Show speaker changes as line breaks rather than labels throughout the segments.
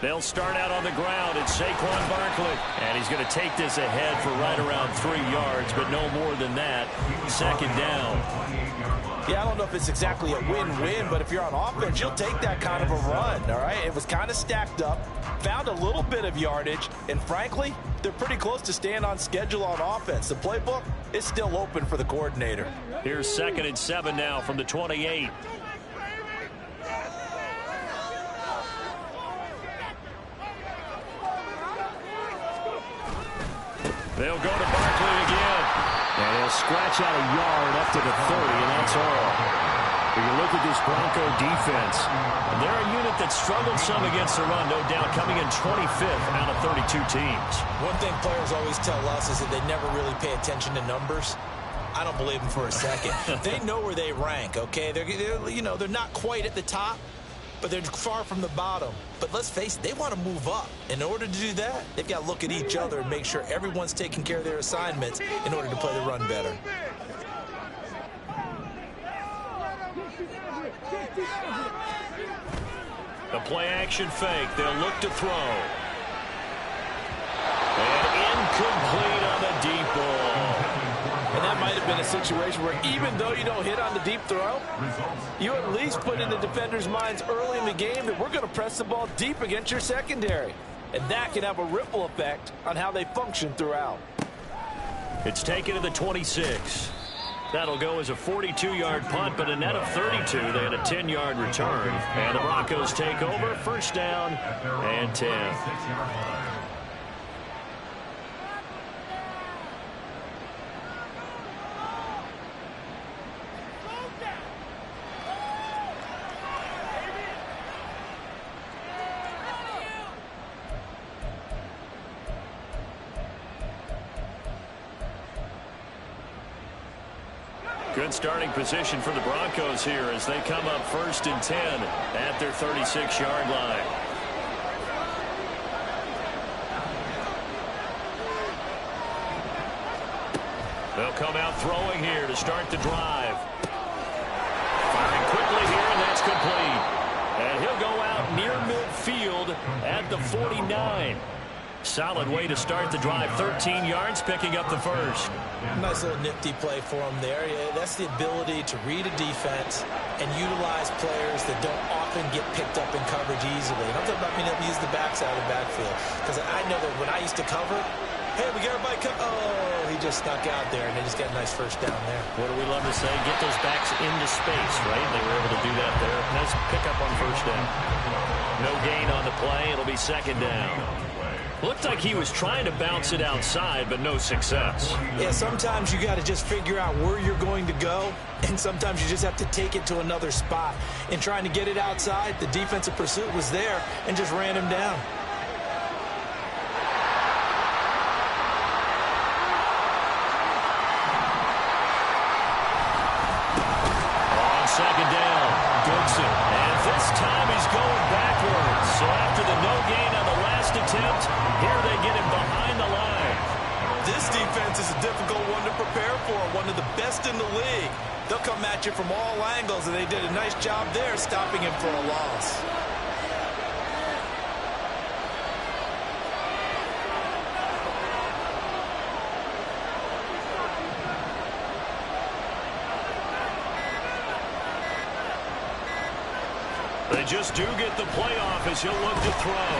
They'll start out on the ground. It's Saquon Barkley. And he's going to take this ahead for right around 3 yards, but no more than that. Second down.
Yeah, I don't know if it's exactly a win-win, but if you're on offense, you'll take that kind of a run, all right? It was kind of stacked up, found a little bit of yardage, and frankly, they're pretty close to staying on schedule on offense. The playbook is still open for the coordinator.
Here's 2nd and 7 now from the 28. They'll go to Barkley again. And he'll scratch out a yard up to the 30, and that's all. When you look at this Bronco defense, and they're a unit that struggled some against the run, no doubt, coming in 25th out of 32 teams.
One thing players always tell us is that they never really pay attention to numbers. I don't believe them for a second. They know where they rank, okay? They're not quite at the top, but they're far from the bottom. But let's face it, they want to move up. In order to do that, they've got to look at each other and make sure everyone's taking care of their assignments in order to play the run better.
The play-action fake. They'll look to throw. And incomplete on the deep ball.
And that might have been a situation where even though you don't hit on the deep throw, you at least put in the defenders' minds early in the game that we're going to press the ball deep against your secondary. And that can have a ripple effect on how they function throughout.
It's taken to the 26. That'll go as a 42-yard punt, but a net of 32. They had a 10-yard return. And the Broncos take over. First down and 10. Good starting position for the Broncos here as they come up 1st and 10 at their 36-yard line. They'll come out throwing here to start the drive. Firing quickly here, and that's complete. And he'll go out near midfield at the 49. Solid way to start the drive. 13 yards, picking up the first.
Nice little nifty play for him there. Yeah, that's the ability to read a defense and utilize players that don't often get picked up in coverage easily. And I'm talking about being able to use the backside of the backfield. Because I know that when I used to cover, hey, we got everybody come. Oh, he just snuck out there, and they just got a nice first down there.
What do we love to say? Get those backs into space, right? They were able to do that there. Nice pickup on first down. No gain on the play. It'll be 2nd down. Looked like he was trying to bounce it outside, but no success.
Yeah, sometimes you got to just figure out where you're going to go, and sometimes you just have to take it to another spot. In trying to get it outside, the defensive pursuit was there and just ran him down.
On 2nd down, Goodson. And this time he's going backwards. So after the no gain on the last attempt, here they get him behind the line.
This defense is a difficult one to prepare for, one of the best in the league. They'll come at you from all angles, and they did a nice job there stopping him for a loss.
They just do get the playoff as he'll look to throw.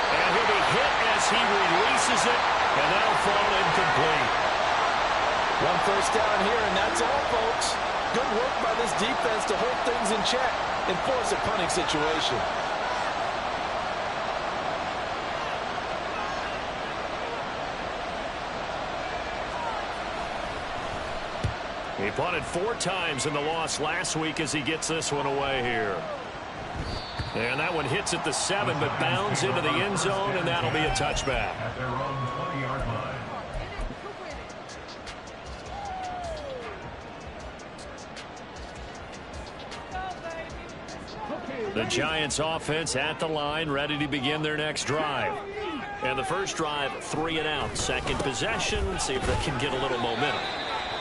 And he'll be hit as he releases it, and that'll fall incomplete.
One first down here, and that's all, folks. Good work by this defense to hold things in check and force a punting situation.
He punted 4 times in the loss last week as he gets this one away here. And that one hits at the 7, but bounds into the end zone, and that'll be a touchback.
At their own 20-yard line.
The Giants offense at the line, ready to begin their next drive. And the first drive, 3 and out. Second possession, see if they can get a little momentum.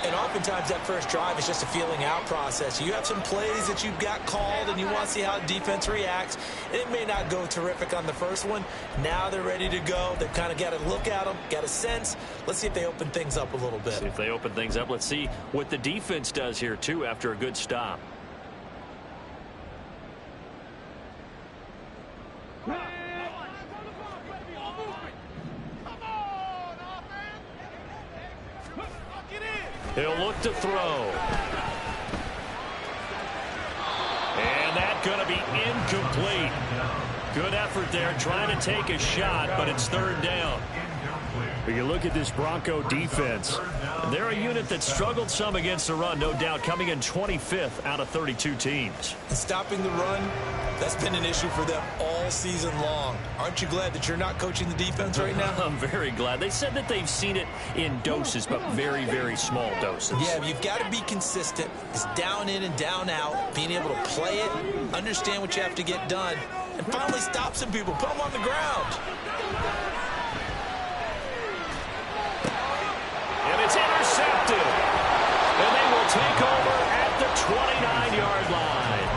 And oftentimes that first drive is just a feeling out process. You have some plays that you've got called and you want to see how defense reacts. And it may not go terrific on the first one. Now they're ready to go. They've kind of got to look at them, got a sense. Let's see if they open things up a little bit.
See if they open things up. Let's see what the defense does here, too, after a good stop. He'll look to throw. And that's going to be incomplete. Good effort there, trying to take a shot, but it's third down. You look at this Bronco defense. They're a unit that struggled some against the run, no doubt, coming in 25th out of 32 teams.
And stopping the run, that's been an issue for them all season long. Aren't you glad that you're not coaching the defense right now?
I'm very glad. They said that they've seen it in doses, but very, very small doses.
Yeah, you've got to be consistent. It's down in and down out, being able to play it, understand what you have to get done, and finally stop some people, put them on the ground.
And it's intercepted. And they will take over at the 29-yard line.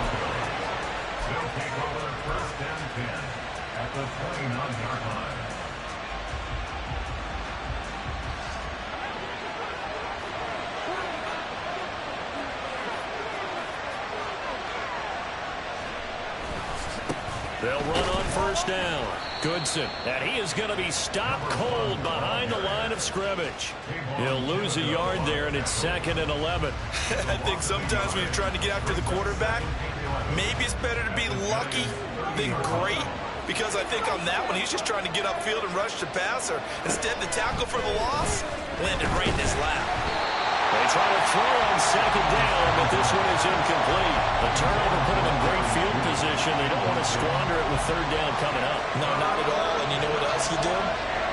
They'll take over first and 10 at the 29-yard line.
They'll run on first down. Goodson, and he is going to be stopped cold behind the line of scrimmage. He'll lose a yard there, and it's 2nd and 11.
I think sometimes when you're trying to get after the quarterback, maybe it's better to be lucky than great, because I think on that one, he's just trying to get upfield and rush the passer. Instead, the tackle for the loss landed right in his lap.
They try to throw on second down, but this one is incomplete. The turnover put them in great field position. They don't want to squander it with third down coming up.
No, not at all. And you know what else you do?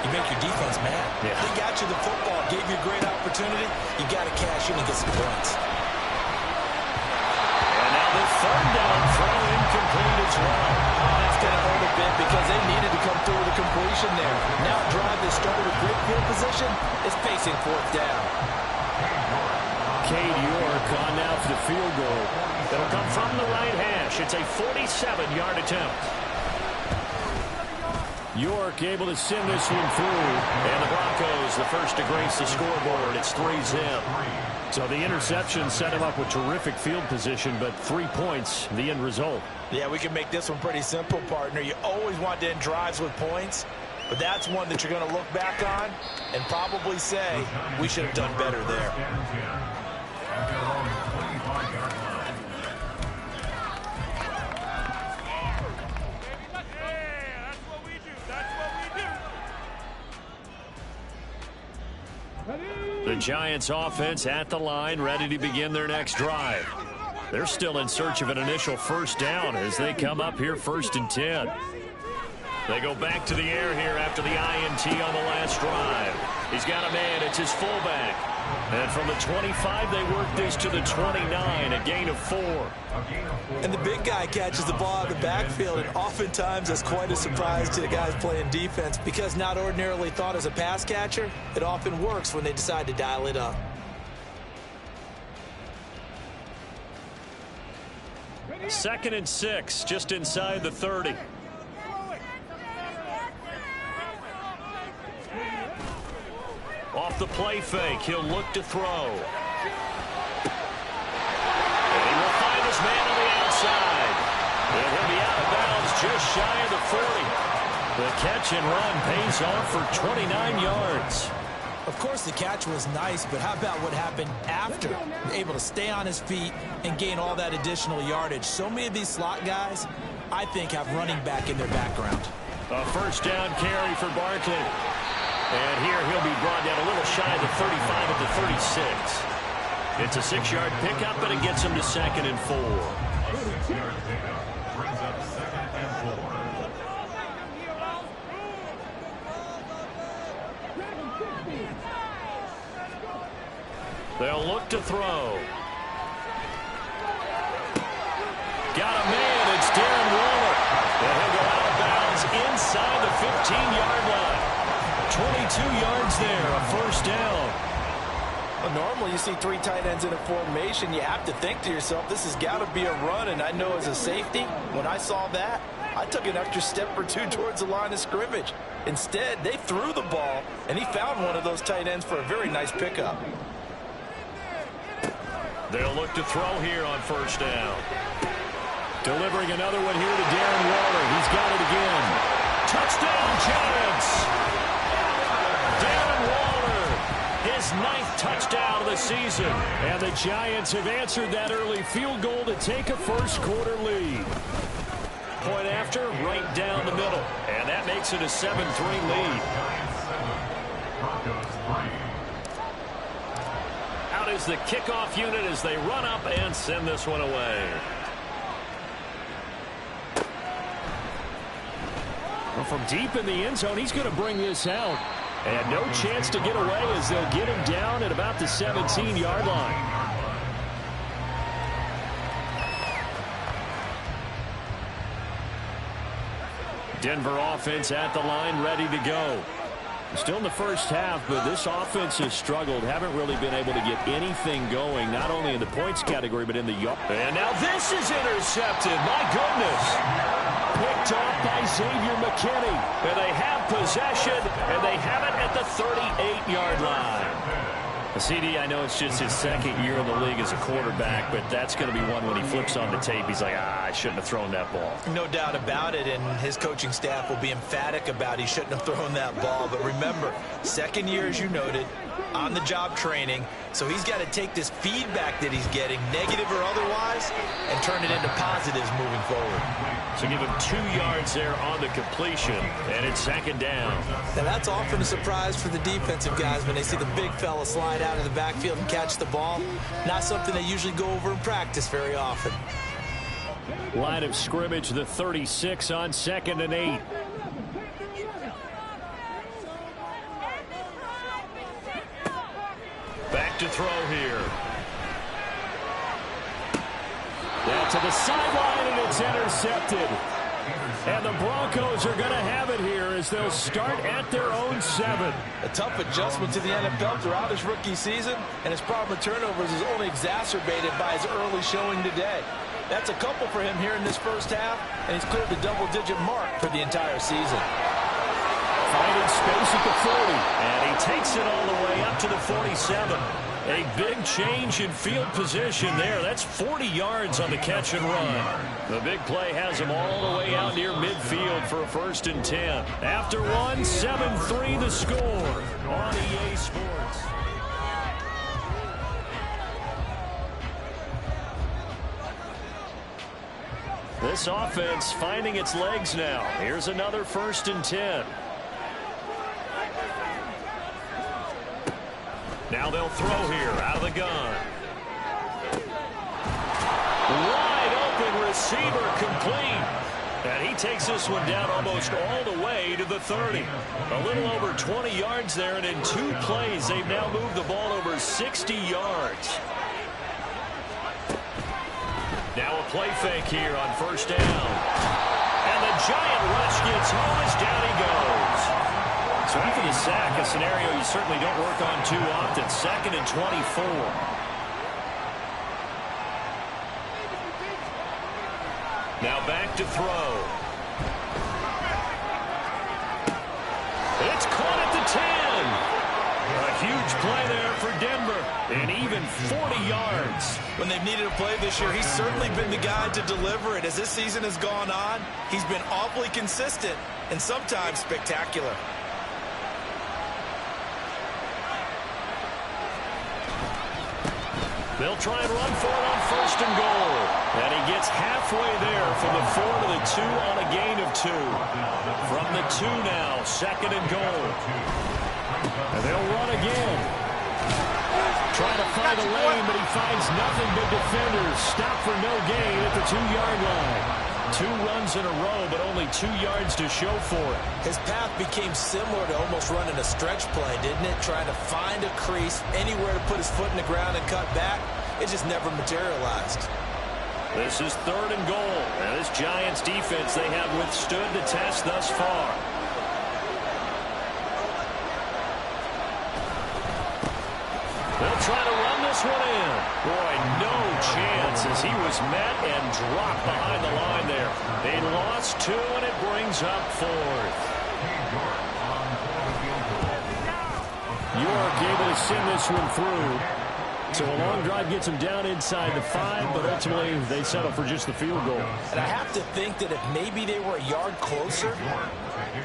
You make your defense mad.
Yeah.
They got you the football, gave you a great opportunity. You got to cash in and get some points.
And now the third down throw incomplete as well.
That's going to hurt a bit because they needed to come through with a completion there. Now a drive that started with great field position is facing fourth down.
Cade York on now for the field goal. It'll come from the right hash. It's a 47-yard attempt. York able to send this one through. And the Broncos, the first to grace the scoreboard. It's 3-zip. So the interception set him up with terrific field position, but 3 points, the end result.
Yeah, we can make this one pretty simple, partner. You always want to end drives with points, but that's one that you're going to look back on and probably say, we should have done better there.
At their own 25-yard line.
That's what we do. That's what we do.
The Giants offense at the line, ready to begin their next drive. They're still in search of an initial first down as they come up here 1st and 10. They go back to the air here after the INT on the last drive. He's got a man. It's his fullback. And from the 25, they work this to the 29, a gain of 4.
And the big guy catches the ball out of the backfield, and oftentimes that's quite a surprise to the guys playing defense because not ordinarily thought as a pass catcher, it often works when they decide to dial it up.
Second and 6, just inside the 30. Off the play fake, he'll look to throw. And he will find his man on the outside. And he'll be out of bounds just shy of the 40. The catch and run pays off for 29 yards.
Of course, the catch was nice, but how about what happened after? Able to stay on his feet and gain all that additional yardage. So many of these slot guys, I think, have running back in their background.
A first down carry for Barkley. And here he'll be brought down a little shy of the 35 at the 36. It's a 6-yard pickup, but it gets him to 2nd and 4.
A 6-yard pickup brings up 2nd and 4.
They'll look to throw. Got a man. It's Darren yards there, a first down.
Well, normally you see 3 tight ends in a formation. You have to think to yourself, this has got to be a run. And I know as a safety, when I saw that, I took an extra step or 2 towards the line of scrimmage. Instead, they threw the ball, and he found one of those tight ends for a very nice pickup.
They'll look to throw here on first down. Delivering another one here to Darren Waller. He's got it again. Touchdown, Giants! Darren Waller, his 9th touchdown of the season. And the Giants have answered that early field goal to take a first-quarter lead. Point after, right down the middle. And that makes it a 7-3 lead. Out is the kickoff unit as they run up and send this one away. Well, from deep in the end zone, he's going to bring this out. And no chance to get away as they'll get him down at about the 17-yard line. Denver offense at the line, ready to go. Still in the first half, but this offense has struggled. Haven't really been able to get anything going, not only in the points category, but in the yard. And now this is intercepted. My goodness. Picked off by Xavier McKinney. And they have possession, and they have it at the 38-yard line. CD, I know it's just his 2nd year in the league as a quarterback, but that's going to be one when he flips on the tape. He's like, I shouldn't have thrown that ball.
No doubt about it, and his coaching staff will be emphatic about he shouldn't have thrown that ball. But remember, 2nd year, as you noted, on-the-job training, so he's got to take this feedback that he's getting, negative or otherwise, and turn it into positives moving forward.
So give him 2 yards there on the completion, and it's 2nd down.
Now that's often a surprise for the defensive guys when they see the big fella slide out of the backfield and catch the ball. Not something they usually go over in practice very often.
Line of scrimmage, the 36 on 2nd and 8. Back to throw here. Down to the sideline, and it's intercepted. And the Broncos are going to have it here as they'll start at their own 7.
A tough adjustment to the NFL throughout his rookie season, and his problem with turnovers is only exacerbated by his early showing today. That's a couple for him here in this first half, and he's cleared the double-digit mark for the entire season.
Finding space at the 40, and he takes it all the way up to the 47. A big change in field position there. That's 40 yards on the catch and run. The big play has him all the way out near midfield for a 1st and 10. After one, 7-3 the score on EA Sports. This offense finding its legs now. Here's another 1st and 10. Now they'll throw here out of the gun. Wide open receiver complete. And he takes this one down almost all the way to the 30. A little over 20 yards there, and in 2 plays, they've now moved the ball over 60 yards. Now a play fake here on 1st down. And the giant rush gets home as down he goes. So after the sack, a scenario you certainly don't work on too often. 2nd and 24. Now back to throw. It's caught at the 10. A huge play there for Denver. And even 40 yards.
When they've needed a play this year, he's certainly been the guy to deliver it. As this season has gone on, he's been awfully consistent and sometimes spectacular.
They'll try and run for it on 1st and goal. And he gets halfway there from the 4 to the 2 on a gain of 2. From the 2 now, 2nd and goal. And they'll run again. Trying to find a lane, but he finds nothing but defenders. Stop for no gain at the 2-yard line. 2 runs in a row, but only 2 yards to show for it.
His path became similar to almost running a stretch play, didn't it? Trying to find a crease, anywhere to put his foot in the ground and cut back. It just never materialized.
This is 3rd and goal. And this Giants defense, they have withstood the test thus far. They'll try to run this one in. Boy, no chance as he was met and dropped behind the line there. They lost 2, and it brings up 4th. York able to send this one through. So a long drive gets them down inside the 5, but ultimately they settle for just the field goal.
And I have to think that if maybe they were a yard closer,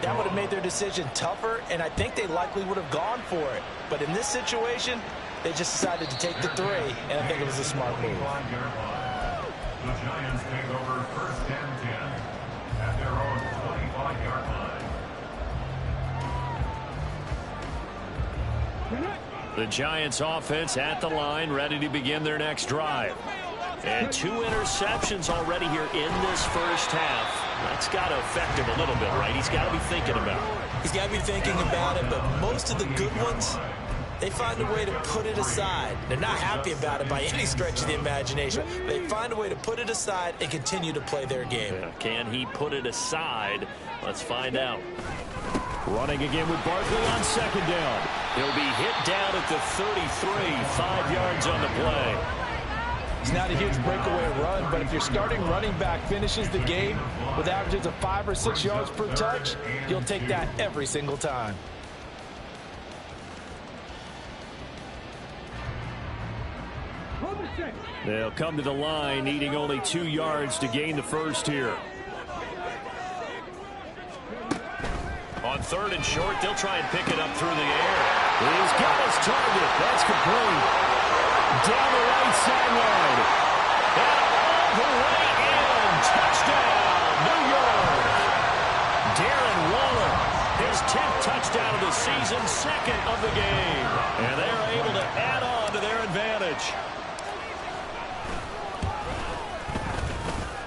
that would have made their decision tougher, and I think they likely would have gone for it. But in this situation, they just decided to take the 3, and I think it was a smart move.
The Giants take over 1st and 10 at their own 25-yard line.
The Giants offense at the line, ready to begin their next drive. And 2 interceptions already here in this first half. That's got to affect him a little bit, right? He's got to be thinking about it.
He's got to be thinking about it, but most of the good ones, they find a way to put it aside. They're not happy about it by any stretch of the imagination. They find a way to put it aside and continue to play their game.
Yeah, can he put it aside? Let's find out. Running again with Barkley on 2nd down. He'll be hit down at the 33, 5 yards on the play.
It's not a huge breakaway run, but if your starting running back finishes the game with averages of 5 or 6 yards per touch, you'll take that every single time.
They'll come to the line, needing only 2 yards to gain the first here. On 3rd and short, they'll try and pick it up through the air. He's got his target. That's complete. Down the right sideline. And all the way in. Touchdown, New York. Darren Waller, his 10th touchdown of the season, 2nd of the game. And they're able to add on to their advantage.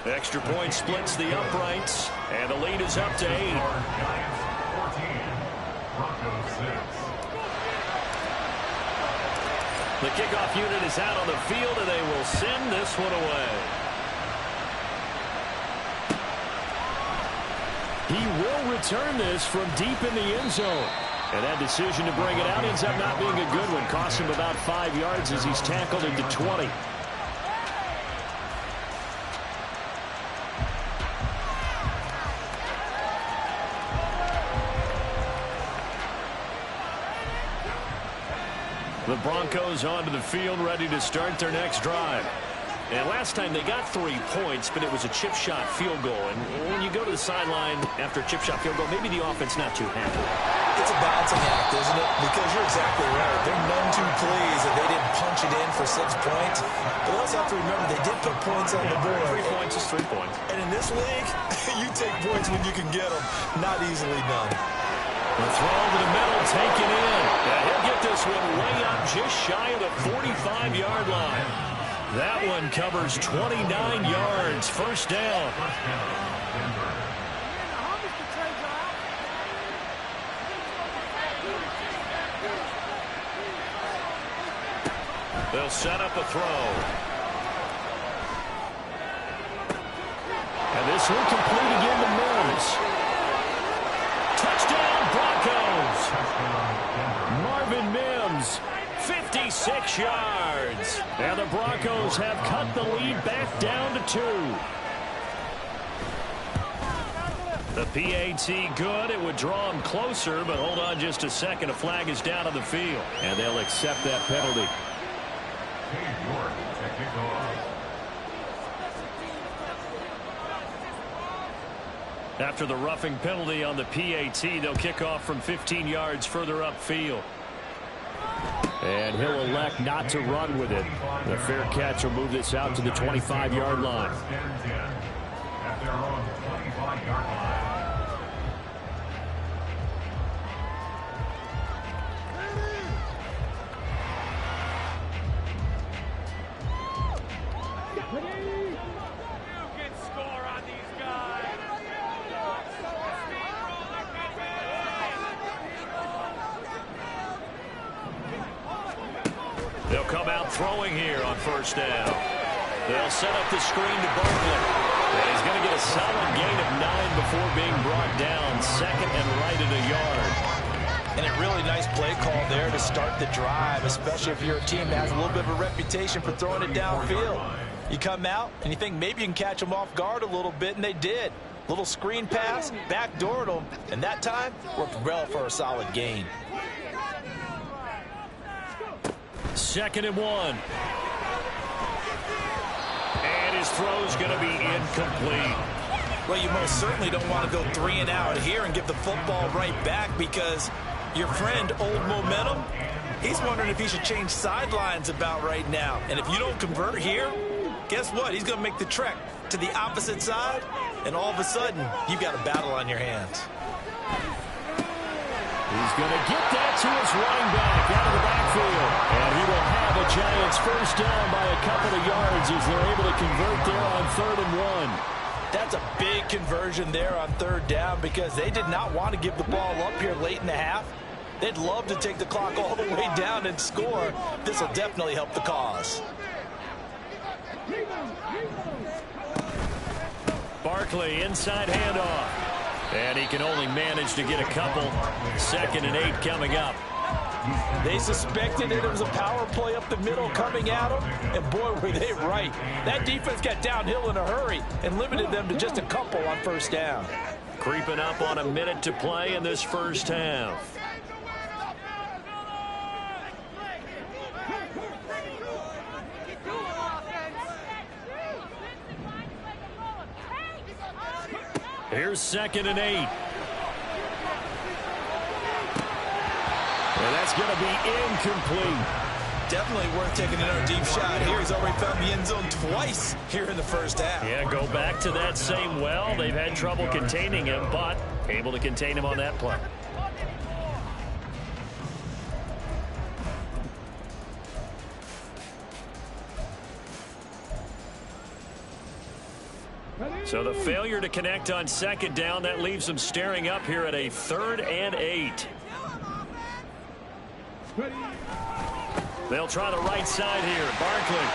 Extra point splits the uprights, and the lead is up to 8.
Broncos 6.
The kickoff unit is out on the field, and they will send this one away. He will return this from deep in the end zone. And that decision to bring it out ends up not being a good one. Costs him about 5 yards as he's tackled into 20. The Broncos onto the field, ready to start their next drive. And last time they got 3 points, but it was a chip shot field goal. And when you go to the sideline after a chip shot field goal, maybe the offense not too happy.
It's a balancing act, isn't it? Because you're exactly right. They're none too pleased that they didn't punch it in for 6 points. But they also have to remember they did put points on the board.
3 points is 3 points.
And in this league, you take points when you can get them. Not easily done.
The throw to the middle, taken in. And he'll get this one way up just shy of the 45-yard line. That one covers 29 yards. First down. They'll set up a throw. And this one complete again to Mills. Touchdown, Broncos. Marvin Mims, 56 yards. And the Broncos have cut the lead back down to 2. The PAT good. It would draw them closer, but hold on just a second. A flag is down on the field, and they'll accept that penalty. After the roughing penalty on the PAT, they'll kick off from 15 yards further upfield. And he'll elect not to run with it. The fair catch will move this out to the 25-yard line.
At their own 25-yard line.
You can score on these guys.
They'll come out throwing here on first down. They'll set up the screen to Barkley. And he's going to get a solid gain of 9 before being brought down. 2nd and right at a yard.
And a really nice play call there to start the drive, especially if you're a team that has a little bit of a reputation for throwing it downfield. You come out and you think maybe you can catch them off guard a little bit, and they did. Little screen pass, backdoored them, and that time worked well for a solid gain.
2nd and 1. And his throw's going to be incomplete.
Well, you most certainly don't want to go 3 and out here and give the football right back, because your friend, Old Momentum, he's wondering if he should change sidelines about right now. And if you don't convert here, guess what? He's going to make the trek to the opposite side, and all of a sudden, you've got a battle on your hands.
He's going to get that to his running back out of the backfield. And he will have a Giants first down by a couple of yards as they're able to convert there on 3rd and 1.
That's a big conversion there on 3rd down, because they did not want to give the ball up here late in the half. They'd love to take the clock all the way down and score. This will definitely help the cause.
Barkley, inside handoff. And he can only manage to get a couple. 2nd and 8 coming up.
They suspected it was a power play up the middle coming at them, and boy, were they right. That defense got downhill in a hurry and limited them to just a couple on 1st down.
Creeping up on a minute to play in this first half. Here's 2nd and 8. And that's going to be incomplete.
Definitely worth taking another deep shot here. He's already found the end zone twice here in the first half.
Yeah, go back to that same well. They've had trouble containing him, but able to contain him on that play. So the failure to connect on 2nd down, that leaves them staring up here at a 3rd and 8. They'll try the right side here. Barkley.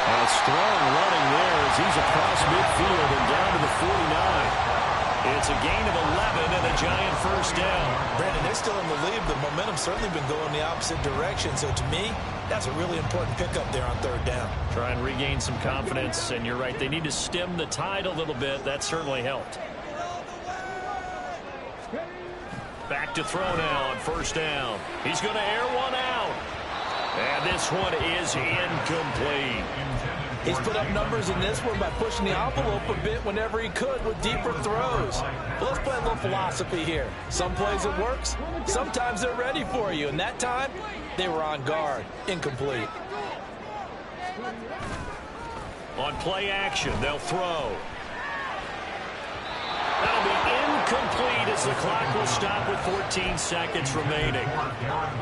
A strong running there as he's across midfield and down to the 49. It's a gain of 11 and a Giant first down.
Brandon, they're still in the lead. The momentum's certainly been going the opposite direction. So to me, that's a really important pickup there on 3rd down.
Try and regain some confidence, and you're right. They need to stem the tide a little bit. That certainly helped. Back to throw now on 1st down. He's going to air one out. And this one is incomplete.
He's put up numbers in this one by pushing the envelope a bit whenever he could with deeper throws. But let's play a little philosophy here. Some plays it works. Sometimes they're ready for you. And that time, they were on guard. Incomplete.
On play action, they'll throw. That'll be incomplete as the clock will stop with 14 seconds remaining.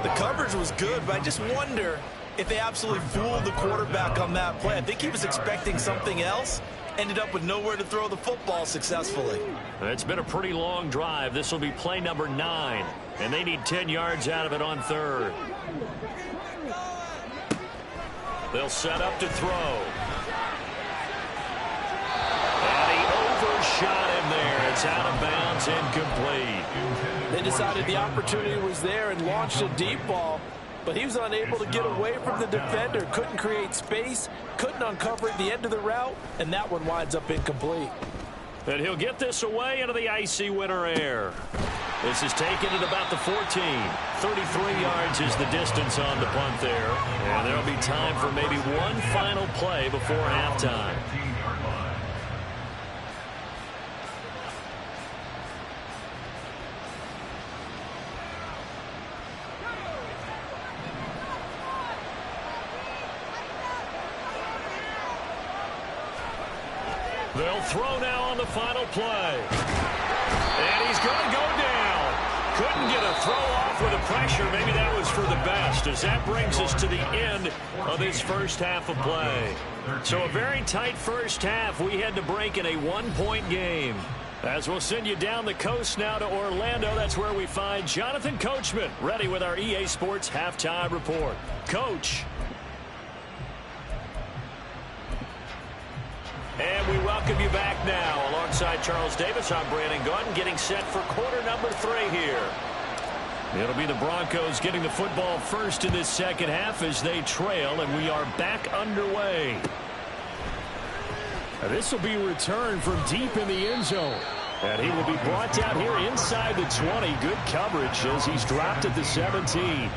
The coverage was good, but I just wonder if they absolutely fooled the quarterback on that play. I think he was expecting something else. Ended up with nowhere to throw the football successfully.
It's been a pretty long drive. This will be play number 9. And they need 10 yards out of it on 3rd. They'll set up to throw. And he overshot him there. It's out of bounds, incomplete.
They decided the opportunity was there and launched a deep ball, but he was unable to get away from the defender. Couldn't create space, couldn't uncover at the end of the route, and that one winds up incomplete.
And he'll get this away into the icy winter air. This is taken at about the 14. 33 yards is the distance on the punt there. And there'll be time for maybe one final play before halftime. They'll throw now on the final play. And he's going to go down. Couldn't get a throw off with the pressure. Maybe that was for the best, as that brings us to the end of this first half of play. So a very tight first half. We had to break in a one-point game. As we'll send you down the coast now to Orlando, that's where we find Jonathan Coachman ready with our EA Sports Halftime Report. Coach. And we welcome you back now. Alongside Charles Davis, I'm Brandon Gordon, getting set for quarter number 3 here. It'll be the Broncos getting the football first in this second half as they trail, and we are back underway. This will be returned from deep in the end zone. And he will be brought down here inside the 20. Good coverage as he's dropped at the 17.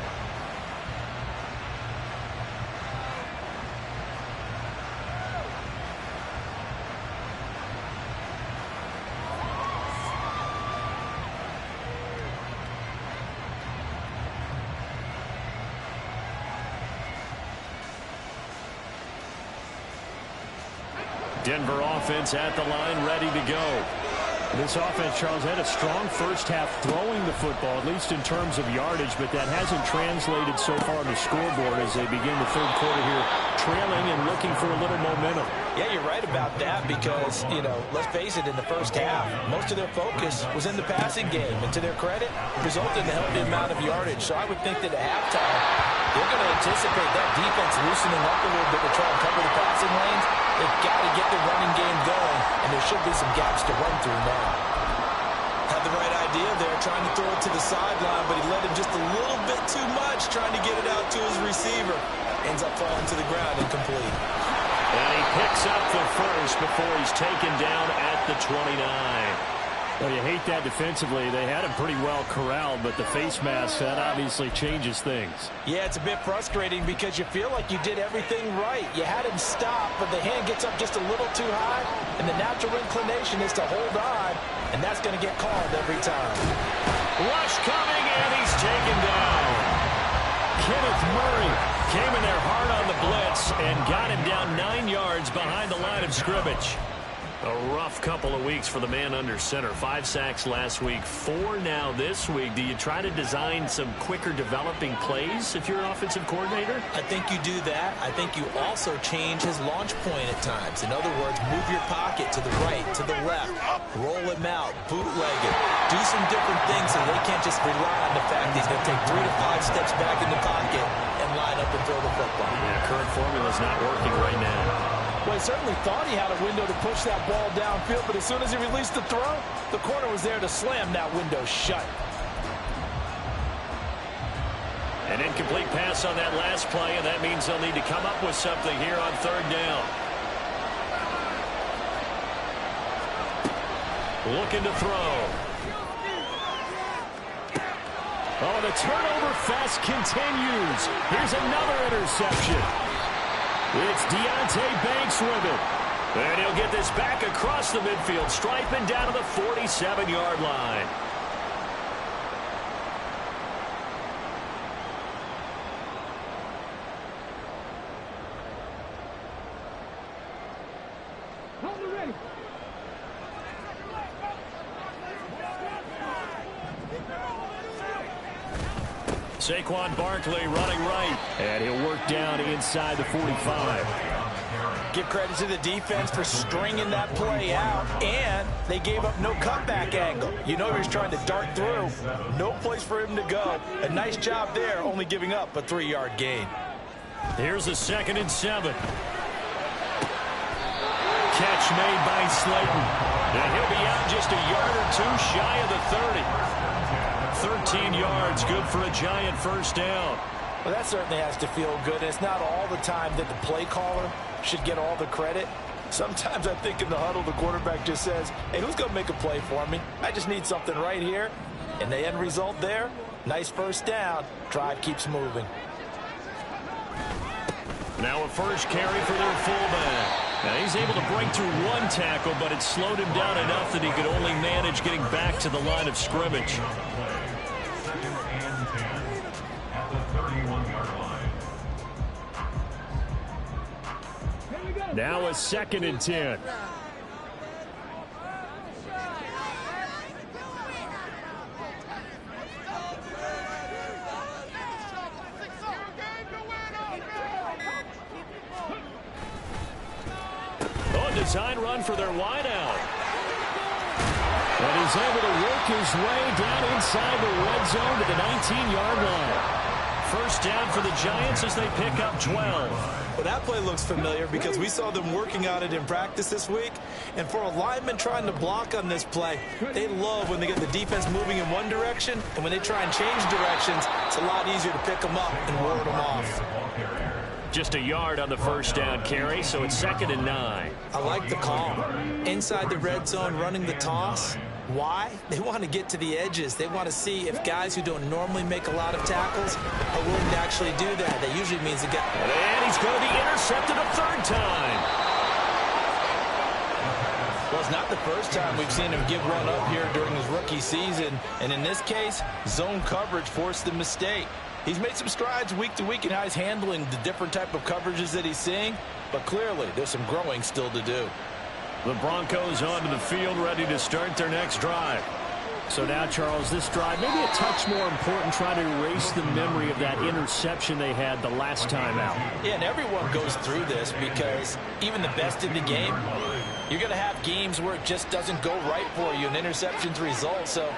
Denver offense at the line, ready to go.
This offense, Charles, had a strong first half throwing the football, at least in terms of yardage, but that hasn't translated so far on the scoreboard as they begin the third quarter here, trailing and looking for a little momentum.
Yeah, you're right about that because, let's face it, in the first half, most of their focus was in the passing game. And to their credit, it resulted in a healthy amount of yardage. So I would think that at halftime, they're going to anticipate that defense loosening up a little bit to try and cover the passing lanes. They've got to get the running game going, and there should be some gaps to run through now. Had the right idea there, trying to throw it to the sideline, but he led him just a little bit too much, trying to get it out to his receiver. Ends up falling to the ground, incomplete.
And he picks up the first before he's taken down at the 29.
Well, you hate that defensively. They had him pretty well corralled, but the face mask, that obviously changes things.
Yeah, it's a bit frustrating because you feel like you did everything right. You had him stop, but the hand gets up just a little too high, and the natural inclination is to hold on, and that's going to get called every time.
Rush coming, and he's taken down. Kenneth Murray came in there hard on the blitz and got him down 9 yards behind the line of scrimmage. A rough couple of weeks for the man under center. 5 sacks last week, 4 now this week. Do you try to design some quicker developing plays if you're an offensive coordinator?
I think you do that. I think you also change his launch point at times. In other words, move your pocket to the right, to the left, roll him out, bootleg it. Do some different things so they can't just rely on the fact that he's going to take 3 to 5 steps back in the pocket and line up and throw the football.
Yeah, current formula's not working right now.
Well, he certainly thought he had a window to push that ball downfield, but as soon as he released the throw, the corner was there to slam that window shut.
An incomplete pass on that last play, and that means they'll need to come up with something here on third down. Looking to throw.
Oh, the turnover fest continues. Here's another interception.
It's Deonte Banks with it. And he'll get this back across the midfield stripe and down to the 47-yard line. Saquon Barkley running right, and he'll work down inside the 45.
Give credit to the defense for stringing that play out, and they gave up no cutback angle. You know he was trying to dart through. No place for him to go. A nice job there, only giving up a 3-yard gain.
Here's a 2nd and 7. Catch made by Slayton. And he'll be out just a yard or 2 shy of the 30. 13 yards, good for a giant first down.
Well, that certainly has to feel good. It's not all the time that the play caller should get all the credit. Sometimes I think in the huddle, the quarterback just says, hey, who's going to make a play for me? I just need something right here. And the end result there, nice first down. Drive keeps moving.
Now a first carry for their fullback. Now he's able to break through 1 tackle, but it slowed him down enough that he could only manage getting back to the line of scrimmage.
Now a 2nd and 10.
Design run for their wideout.
And he's able to work his way down inside the red zone to the 19-yard line.
first down for the Giants as they pick up 12.
Well, that play looks familiar because we saw them working on it in practice this week. And for a lineman trying to block on this play, they love when they get the defense moving in one direction. And when they try and change directions, it's a lot easier to pick them up and ward them off.
Just a yard on the first down carry, so it's 2nd and 9.
I like the call. Inside the red zone, running the toss. Why? They want to get to the edges. They want to see if guys who don't normally make a lot of tackles are willing to actually do that. That usually means the guy.
And he's going to be intercepted a 3rd time.
Well, it's not the first time we've seen him give one up here during his rookie season. And in this case, zone coverage forced the mistake. He's made some strides week to week in how he's handling the different type of coverages that he's seeing. But clearly, there's some growing still to do.
The Broncos onto the field, ready to start their next drive.
So now, Charles, this drive maybe a touch more important, trying to erase the memory of that interception they had the last time out.
Yeah, and everyone goes through this because even the best in the game, you're going to have games where it just doesn't go right for you and interceptions result. So,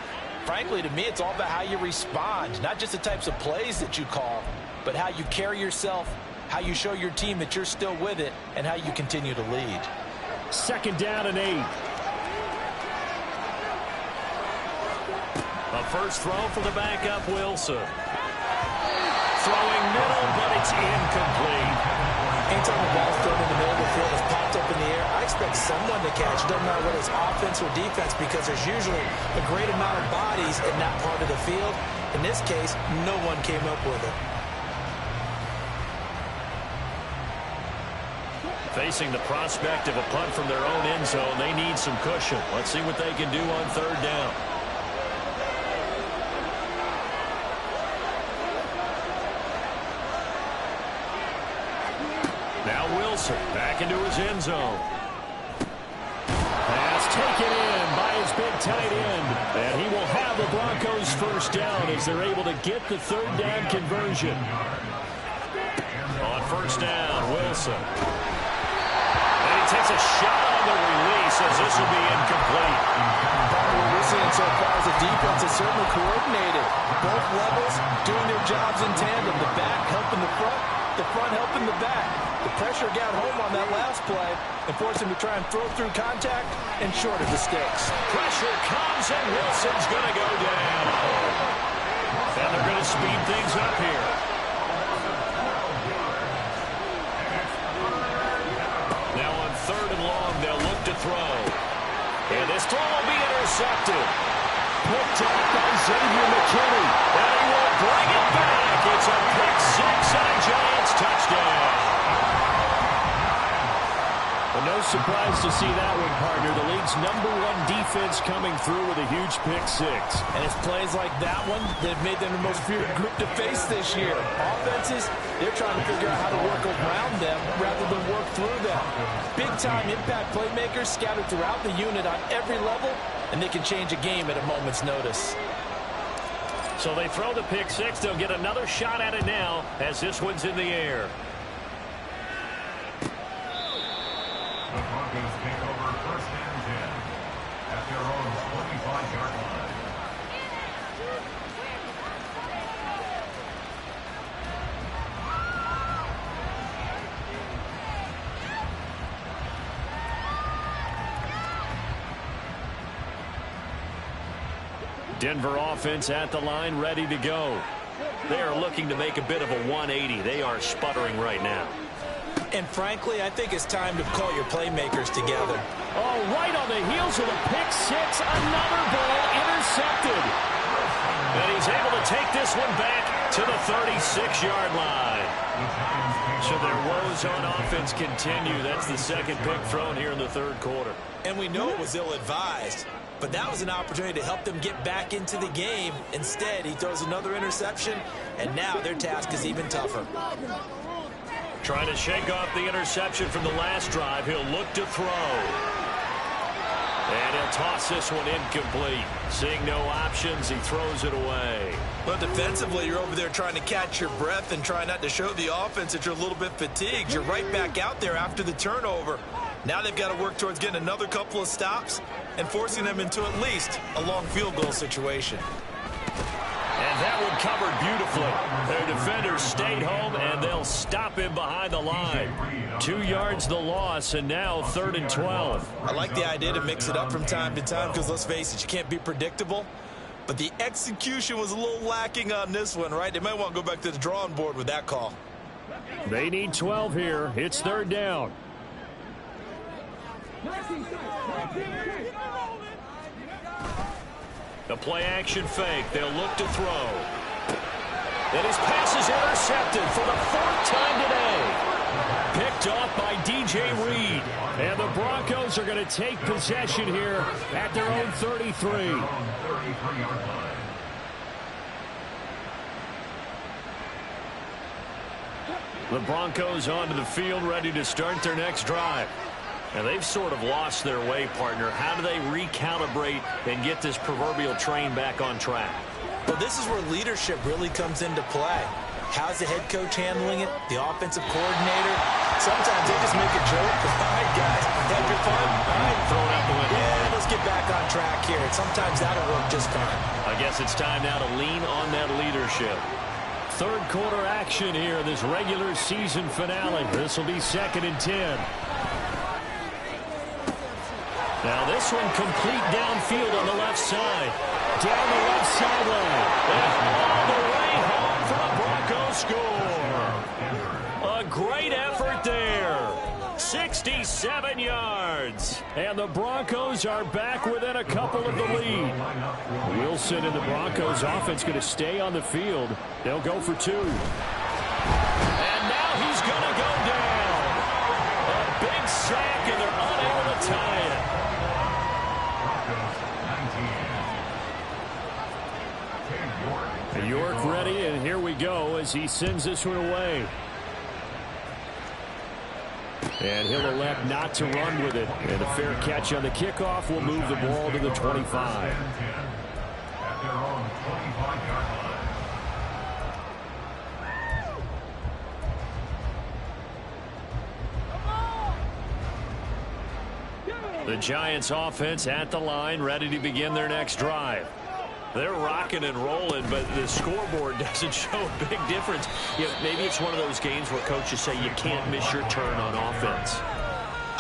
frankly, to me, it's all about how you respond, not just the types of plays that you call, but how you carry yourself, how you show your team that you're still with it, and how you continue to lead.
2nd down and 8.
A first throw for the backup, Wilson. Throwing middle, but it's incomplete.
Anytime the ball's thrown in the middle of the field, it's popped up in the air, I expect someone to catch. Doesn't matter whether it's offense or defense, because there's usually a great amount of bodies in that part of the field. In this case, no one came up with it.
Facing the prospect of a punt from their own end zone, they need some cushion. Let's see what they can do on 3rd down. Now Wilson back into his end zone.
Pass taken in by his big tight end. And he will have the Broncos first down as they're able to get the 3rd down conversion.
On first down, Wilson. Takes a shot on the release as this will be incomplete.
What we're seeing so far is the defense is certainly coordinated. Both levels doing their jobs in tandem. The back helping the front helping the back. The pressure got home on that last play and forced him to try and throw through contact and short of the sticks.
Pressure comes and Wilson's going to go down. And they're going to speed things up here. Now on 3rd and long, they'll look to throw. And this throw will be intercepted. Picked up by Xavier McKinney. And he will bring it back. It's a pick 6 and a Giants touchdown.
Well, no surprise to see that one, partner. The league's #1 defense coming through with a huge pick 6.
And it's plays like that one that have made them the most feared group to face this year. Offenses, they're trying to figure out how to work around them rather than work through them. Big-time impact playmakers scattered throughout the unit on every level, and they can change a game at a moment's notice.
So they throw the pick 6. They'll get another shot at it now as this one's in the air.
The Broncos take over 1st and 10 at their own 25-yard line.
Denver offense at the line, ready to go. They are looking to make a bit of a 180. They are sputtering right now.
And frankly, I think it's time to call your playmakers together.
Oh, right on the heels of a pick 6. Another ball intercepted.
And he's able to take this one back to the 36-yard line. So their woes on offense continue. That's the 2nd pick thrown here in the 3rd quarter.
And we know it was ill-advised, but that was an opportunity to help them get back into the game. Instead, he throws another interception, and now their task is even tougher.
Trying to shake off the interception from the last drive. He'll look to throw. And he'll toss this one incomplete. Seeing no options, he throws it away.
But defensively, you're over there trying to catch your breath and try not to show the offense that you're a little bit fatigued. You're right back out there after the turnover. Now they've got to work towards getting another couple of stops and forcing them into at least a long field goal situation.
And that will covered beautifully. Their defenders stayed home, and they'll stop him behind the line. 2 yards the loss, and now 3rd and 12.
I like the idea to mix it up from time to time because, let's face it, you can't be predictable. But the execution was a little lacking on this one, right? They might want to go back to the drawing board with that call.
They need 12 here. It's 3rd down.
The play-action fake. They'll look to throw. And his pass is intercepted for the 4th time today. Picked off by D.J. Reed.
And the Broncos are going to take possession here at their own 33.
The Broncos onto the field, ready to start their next drive. And they've sort of lost their way, partner. How do they recalibrate and get this proverbial train back on track?
Well, this is where leadership really comes into play. How's the head coach handling it? The offensive coordinator? Sometimes they just make a joke. All right, guys, have your fun. All right,
throw it out the window.
Yeah, let's get back on track here. And sometimes that'll work just fine.
I guess it's time now to lean on that leadership.
3rd quarter action here, this regular season finale. This will be 2nd and 10.
Now this one complete downfield on the left side. Down the left sideline. And all the way home for a Broncos score. A great effort there. 67 yards.
And the Broncos are back within a couple of the lead. Wilson and the Broncos offense going to stay on the field. They'll go for 2.
And now he's going to go down. A big sack, and they're unable to tie it.
York ready, and here we go as he sends this one away. And he'll elect not to run with it. And a fair catch on the kickoff will move the ball to the 25.
The Giants offense at the line, ready to begin their next drive. They're rocking and rolling, but the scoreboard doesn't show a big difference. You know, maybe it's one of those games where coaches say you can't miss your turn on offense.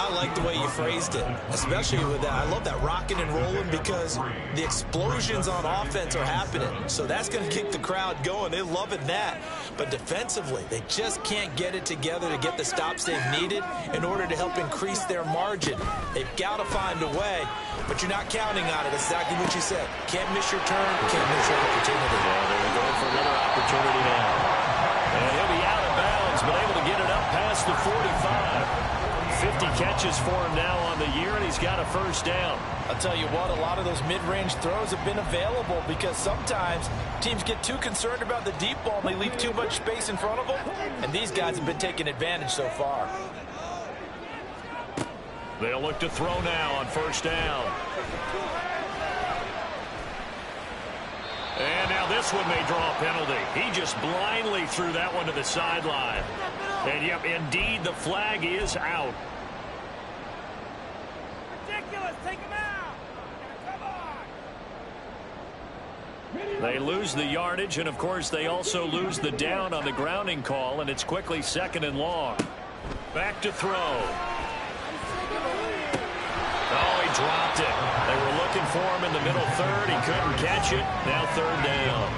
I like the way you phrased it, especially with that. I love that rocking and rolling because the explosions on offense are happening. So that's going to keep the crowd going. They're loving that. But defensively, they just can't get it together to get the stops they've needed in order to help increase their margin. They've got to find a way, but you're not counting on it. That's exactly what you said. Can't miss your turn, can't miss your opportunity.
Yeah, they're going for another opportunity now. And he'll be out of bounds, but able to get it up past the 45. 50 catches for him now on the year, and he's got a 1st down.
I'll tell you what, a lot of those mid-range throws have been available because sometimes teams get too concerned about the deep ball and they leave too much space in front of them, and these guys have been taking advantage so far.
They'll look to throw now on 1st down. And now this one may draw a penalty. He just blindly threw that one to the sideline. And, yep, indeed, the flag is out.
Ridiculous. Take him out. Come on.
They lose the yardage, and, of course, they also lose the down on the grounding call, and it's quickly 2nd and long. Back to throw. Oh, he dropped it. They were looking for him in the middle 3rd. He couldn't catch it. Now 3rd down.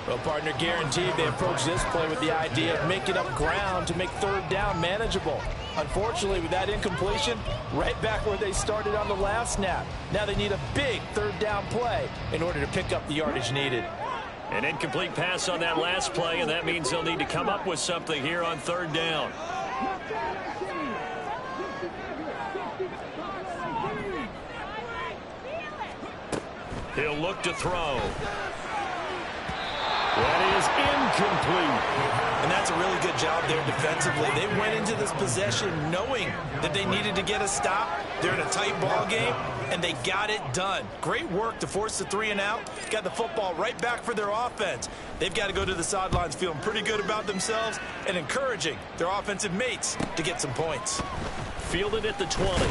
Well, partner, guaranteed they approach this play with the idea of making up ground to make 3rd down manageable. Unfortunately, with that incompletion, right back where they started on the last snap. Now they need a big 3rd down play in order to pick up the yardage needed.
An incomplete pass on that last play, and that means they'll need to come up with something here on 3rd down. He'll look to throw.
That is incomplete.
And that's a really good job there defensively. They went into this possession knowing that they needed to get a stop. They're in a tight ball game, and they got it done. Great work to force the 3 and out. Got the football right back for their offense. They've got to go to the sidelines feeling pretty good about themselves and encouraging their offensive mates to get some points.
Fielded at the 20.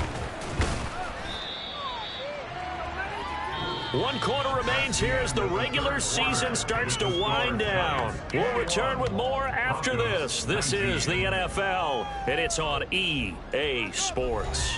1 quarter remains here as the regular season starts to wind down. We'll return with more after this. This is the NFL, and it's on EA Sports.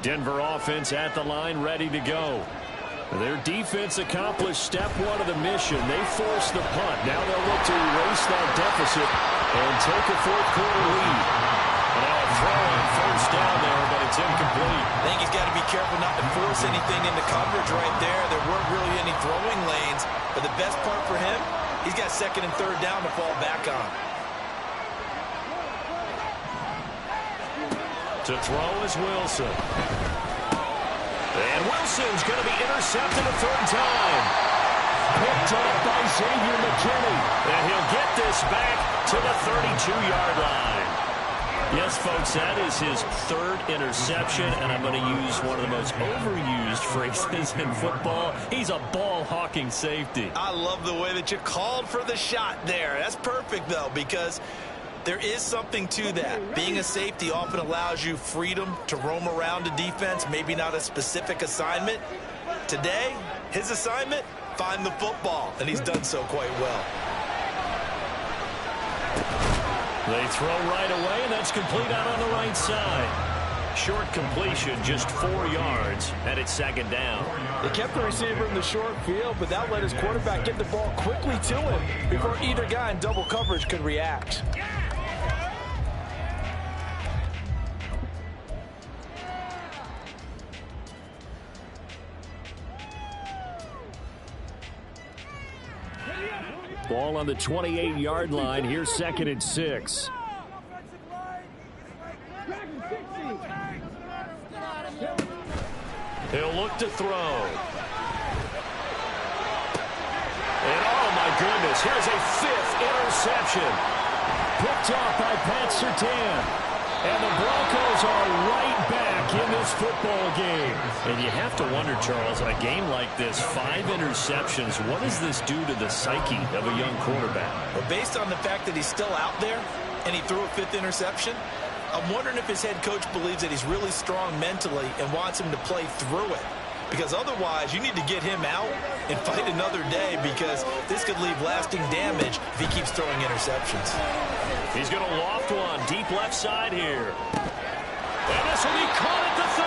Denver offense at the line, ready to go. Their defense accomplished step 1 of the mission. They forced the punt. Now they'll look to erase that deficit and take a 4th quarter lead. Now a throw on first down there, but it's incomplete.
I think he's got to be careful not to force anything into coverage right there. There weren't really any throwing lanes, but the best part for him, he's got 2nd and 3rd down to fall back on.
To throw is Wilson. And Wilson's going to be intercepted a 3rd time. Picked up by Xavier McKinney. And he'll get this back to the 32-yard line. Yes, folks, that is his 3rd interception, and I'm going to use one of the most overused phrases in football. He's a ball-hawking safety.
I love the way that you called for the shot there. That's perfect, though, because there is something to that. Being a safety often allows you freedom to roam around a defense, maybe not a specific assignment. Today, his assignment, find the football, and he's done so quite well.
They throw right away, and that's complete out on the right side. Short completion, just 4 yards, and it's 2nd down.
They kept the receiver in the short field, but that let his quarterback get the ball quickly to him before either guy in double coverage could react.
Ball on the 28-yard line. Here's 2nd and 6.
He'll look to throw. And oh my goodness, here's a 5th interception.
Picked off by Pat Surtain. And the Broncos are right back in this football game.
And you have to wonder, Charles, in a game like this, 5 interceptions, what does this do to the psyche of a young quarterback?
Well, based on the fact that he's still out there and he threw a 5th interception, I'm wondering if his head coach believes that he's really strong mentally and wants him to play through it. Because otherwise, you need to get him out and fight another day, because this could leave lasting damage if he keeps throwing interceptions.
He's going to loft one deep left side here. And this will be caught at the 30.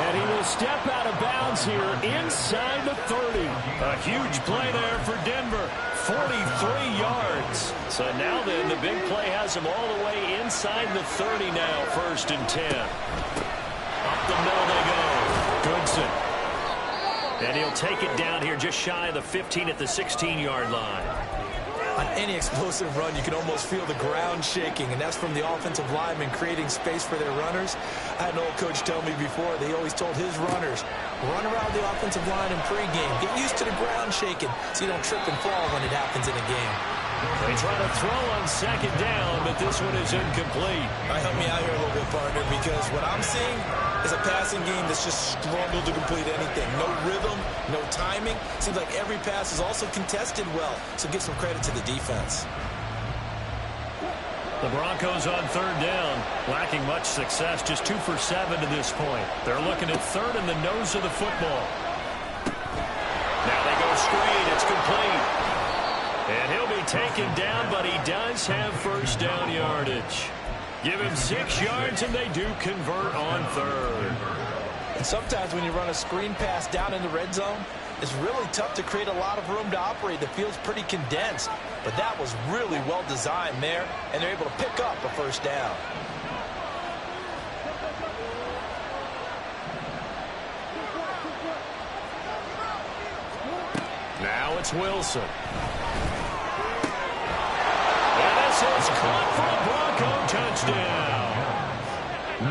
And he will step out of bounds here inside the 30.
A huge play there for Denver. 43 yards. So now then, the big play has him all the way inside the 30 now, 1st and 10. Up the middle they go. Goodson. And he'll take it down here just shy of the 15 at the 16-yard line.
On any explosive run, you can almost feel the ground shaking, and that's from the offensive linemen creating space for their runners. I had an old coach tell me before, they always told his runners, run around the offensive line in pregame. Get used to the ground shaking so you don't trip and fall when it happens in a game.
They try to throw on 2nd down, but this one is incomplete.
Help me out here a little bit, partner, because what I'm seeing is a passing game that's just struggled to complete anything. No rhythm, no timing. Seems like every pass is also contested well, so give some credit to the defense.
The Broncos on 3rd down, lacking much success, just 2 for 7 to this point. They're looking at 3rd in the nose of the football. Now they go screen, it's complete. And he'll be taken down, but he does have 1st down yardage. Give him 6 yards, and they do convert on 3rd.
And sometimes when you run a screen pass down in the red zone, it's really tough to create a lot of room to operate. The field's pretty condensed, but that was really well designed there, and they're able to pick up a 1st down.
Now it's Wilson. It's caught for a Bronco touchdown.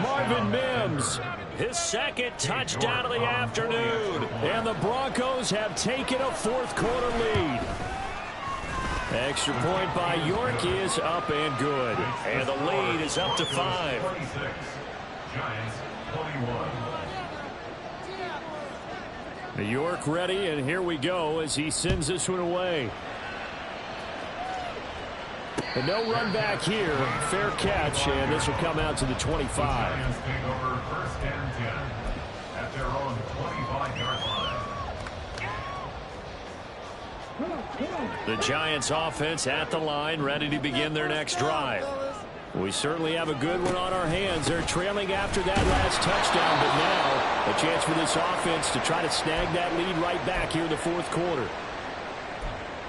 Marvin Mims,
his 2nd touchdown of the afternoon.
And the Broncos have taken a 4th quarter lead. Extra point by York is up and good.
And the lead is up to 5.
Giants 21.
New York ready, and here we go as he sends this one away. And no run back here. Fair catch, and this will come out to the 25.
Giants take over first and 10 at their own 25-yard line.
The Giants offense at the line, ready to begin their next drive.
We certainly have a good one on our hands. They're trailing after that last touchdown, but now a chance for this offense to try to snag that lead right back here in the fourth quarter.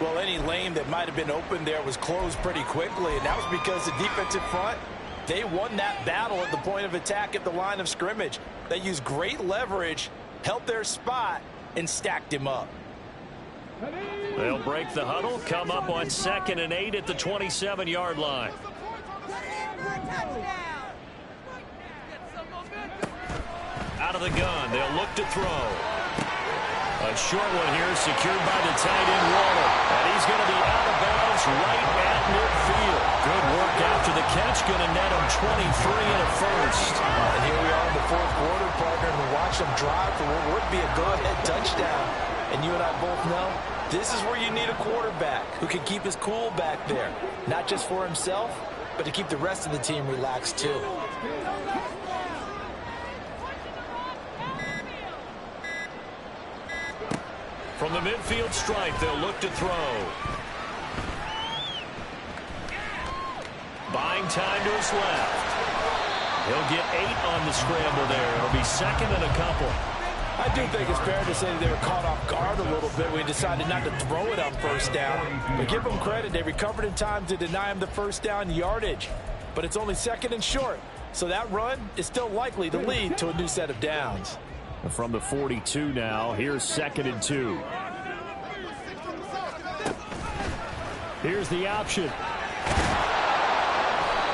Well, any lane that might have been open there was closed pretty quickly, and that was because the defensive front, they won that battle at the point of attack at the line of scrimmage. They used great leverage, held their spot, and stacked him up.
They'll break the huddle, come up on 2nd and 8 at the 27-yard line. Out of the gun, they'll look to throw. A short one here secured by the tight end Waller. And he's going to be out of bounds right at midfield. Good work after the catch. Going to net him 23 and a first.
And here we are in the fourth quarter, partner, and we watch them drive for what would be a go-ahead touchdown. And you and I both know this is where you need a quarterback who can keep his cool back there. Not just for himself, but to keep the rest of the team relaxed too.
From the midfield stripe, they'll look to throw. Buying time to his left. He'll get 8 on the scramble there. It'll be 2nd and a couple.
I do think it's fair to say that they were caught off guard a little bit. We decided not to throw it on first down. But give them credit. They recovered in time to deny him the first down yardage. But it's only 2nd and short. So that run is still likely to lead to a new set of downs.
From the 42 now, here's 2nd and 2. Here's the option.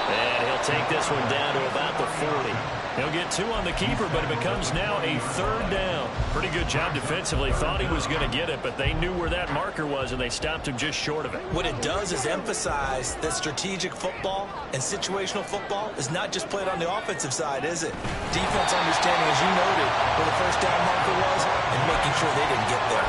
And he'll take this one down to about the 40. He'll get 2 on the keeper, but it becomes now a 3rd down. Pretty good job defensively. Thought he was going to get it, but they knew where that marker was, and they stopped him just short of it.
What it does is emphasize that strategic football and situational football is not just played on the offensive side, is it? Defense understanding, as you noted, where the first down marker was and making sure they didn't get there.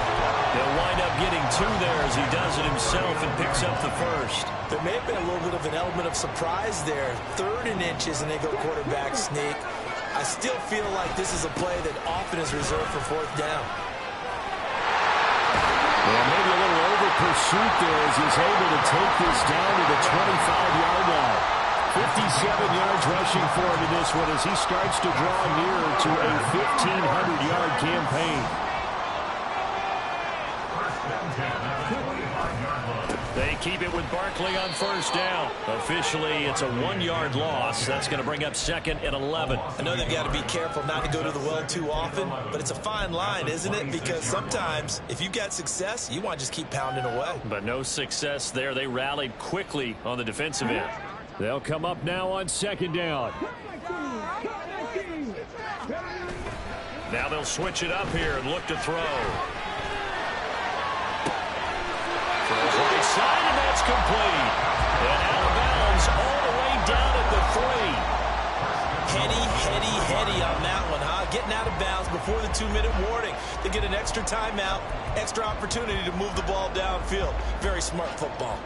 They'll wind up getting 2 there as he does it himself and picks up the first.
There may have been a little bit of an element of surprise there. 3rd and inches, and they go quarterback sneak. I still feel like this is a play that often is reserved for 4th down.
Well, maybe a little over pursuit there as he's able to take this down to the 25-yard line. 57 yards rushing for him in this one as he starts to draw nearer to a 1,500-yard campaign.
They keep it with Barkley on first down. Officially, it's a 1-yard loss. That's going to bring up 2nd and 11.
I know they've got to be careful not to go to the well too often, but it's a fine line, isn't it? Because sometimes, if you've got success, you want to just keep pounding away.
But no success there. They rallied quickly on the defensive end.
They'll come up now on 2nd down.
Now they'll switch it up here and look to throw. Throws right side, and that's complete. And out of bounds all the way down at the 3.
Heady on that one, huh? Getting out of bounds before the 2-minute warning. They get an extra timeout, extra opportunity to move the ball downfield. Very smart football.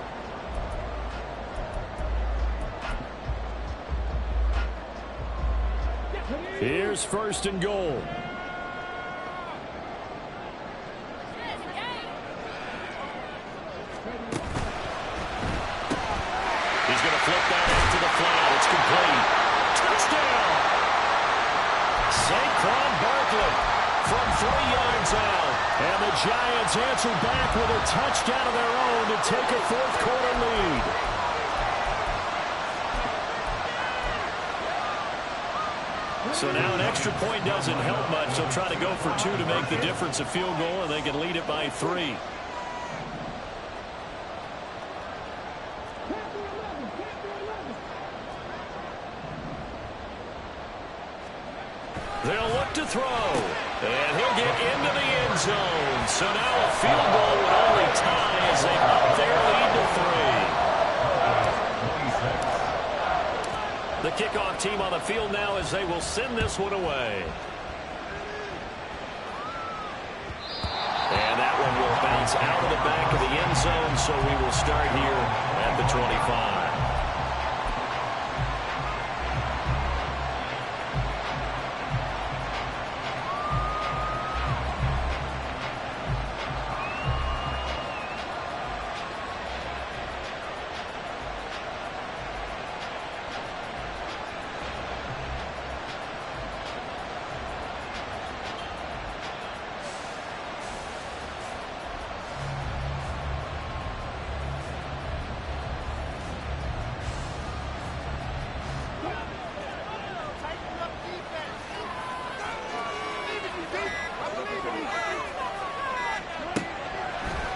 Here's 1st and goal.
He's going to flip that into the flat. It's complete. Touchdown! Saquon Barkley from 3 yards out.
And the Giants answer back with a touchdown of their own to take a fourth quarter lead.
So now an extra point doesn't help much. They'll try to go for 2 to make the difference a field goal, and they can lead it by 3. They'll look to throw, and he'll get into the end zone. So now a field goal would only tie as they up their lead to 3. The kickoff team on the field now as they will send this one away. And that one will bounce out of the back of the end zone, so we will start here at the 25.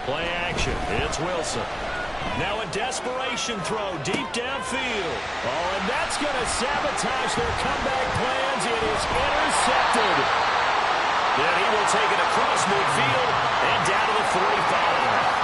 Play action. It's Wilson. Now a desperation throw deep downfield. Oh, and that's going to sabotage their comeback plans. It is intercepted. Then he will take it across midfield and down to the 45.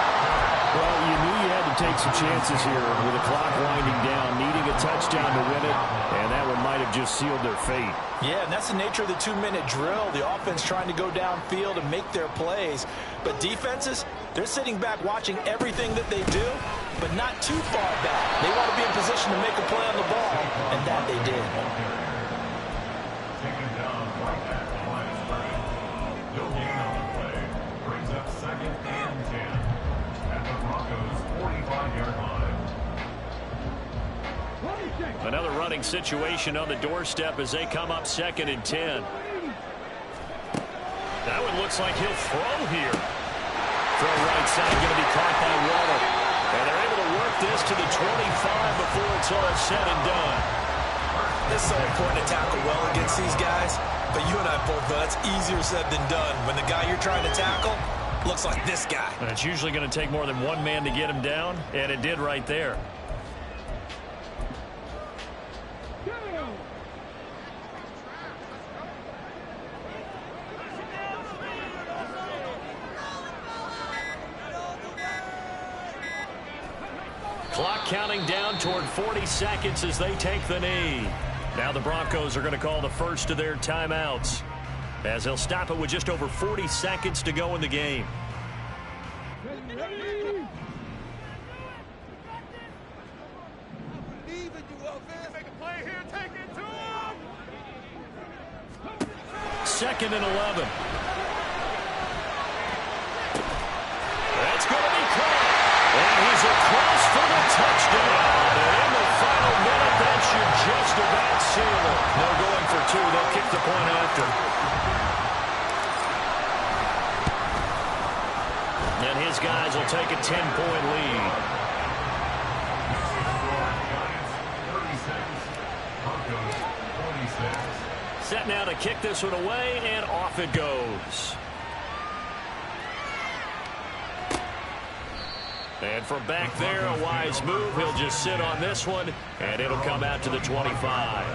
Well, you knew you had to take some chances here with the clock winding down, needing a touchdown to win it, and that one might have just sealed their fate.
Yeah, and that's the nature of the 2-minute drill. The offense trying to go downfield and make their plays. But defenses, they're sitting back watching everything that they do, but not too far back. They want to be in position to make a play on the ball, and that they did.
Taken down right at the line of scrimmage. No gain on the play. Brings up 2nd and 10 at the Broncos' 45-yard line.
Another running situation on the doorstep as they come up 2nd and 10. That one looks like he'll throw here. Throw right side, going to be caught by Waddle. And they're able to work this to the 25 before it's all said and done.
It's so important to tackle well against these guys, but you and I both know that's easier said than done. When the guy you're trying to tackle looks like this guy.
And it's usually going to take more than one man to get him down, and it did right there. Clock counting down toward 40 seconds as they take the knee. Now the Broncos are going to call the first of their timeouts as they'll stop it with just over 40 seconds to go in the game. Second and 11. That's going to be caught. And he's across for the touchdown. And in the final minute, that should just about seal it. They're going for two. They'll kick the point after. And his guys will take a 10-point lead. Set now to kick this one away, and off it goes. And from back there, a wise move. He'll just sit on this one, and it'll come out to the 25.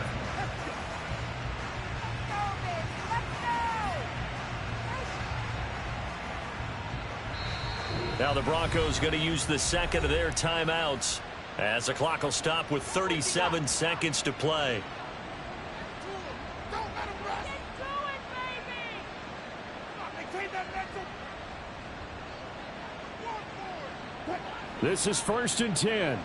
Now the Broncos going to use the second of their timeouts as the clock will stop with 37 seconds to play.
This is 1st and 10.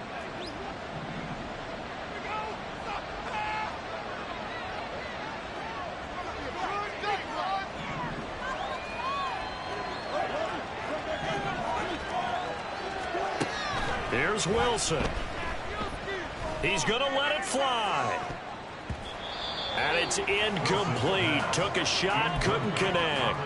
Here's Wilson. He's going to let it fly. And it's incomplete. Took a shot, couldn't connect.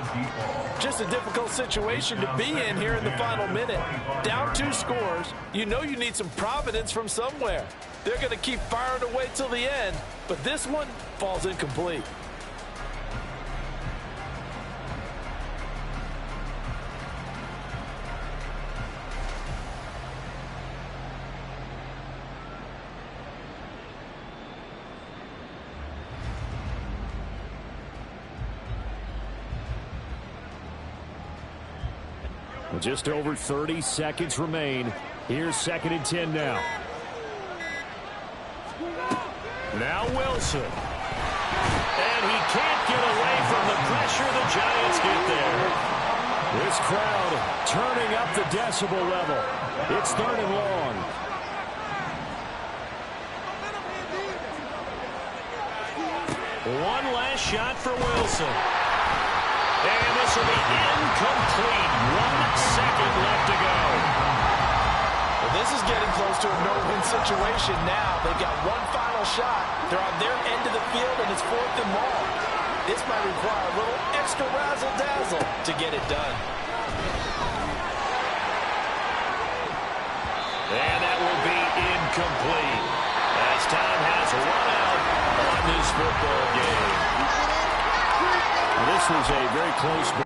Just a difficult situation to be in here in the final minute. Down 2 scores. You know you need some providence from somewhere. They're going to keep firing away till the end, but this one falls incomplete.
Just over 30 seconds remain. Here's 2nd and 10 now.
Now Wilson. And he can't get away from the pressure the Giants get there.
This crowd turning up the decibel level. It's 3rd and long.
One last shot for Wilson. And this will be incomplete. 1 second left to go.
Well, this is getting close to a no-win situation now. They've got one final shot. They're on their end of the field, and it's 4th and long. This might require a little extra razzle-dazzle to get it done.
And that will be incomplete as time has run out on this football game.
This was a very close